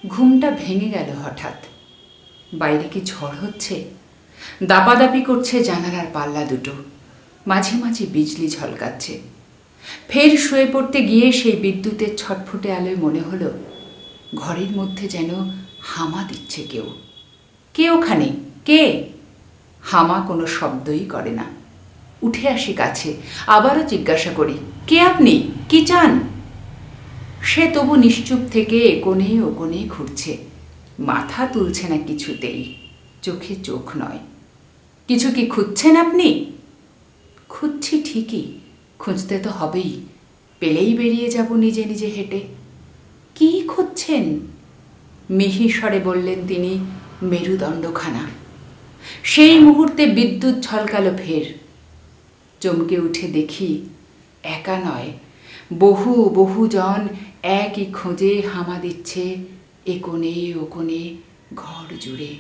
ঘুমটা ভেঙে গেল হঠাৎ। বাইরে কি ঝড় হচ্ছে? দাপাদাপি করছে জানালার পাল্লা দুটো, মাঝে মাঝে বিজলি ঝলকাচ্ছে। ফের শুয়ে পড়তে গিয়ে সেই বিদ্যুতের ছটফটে আলোয় মনে হলো ঘরের মধ্যে যেন হামা দিচ্ছে কেউ। কে ওখানে? কে? হামা কোনো শব্দই করে না। উঠে আসি কাছে, আবারও জিজ্ঞাসা করি, কে আপনি? কি চান? সে তবু নিশ্চুপ থেকে কোণে ও কোণে ঘুরছে, মাথা তুলছে না কিছুতেই, চোখে চোখ নয়। কিছু কি খুঁজছেন আপনি? খুঁজছি ঠিকই, খুঁজতে তো হবেই, পেলেই বেরিয়ে যাব নিজে নিজে হেঁটে। কি খুঁজছেন? মিহি স্বরে বললেন তিনি, মেরুদণ্ডখানা। সেই মুহূর্তে বিদ্যুৎ ঝলকালো ফের। চমকে উঠে দেখি একা নয়, বহু বহুজন একই খোঁজে হামা দিচ্ছে এ কোণে ও কোণে ঘর জুড়ে।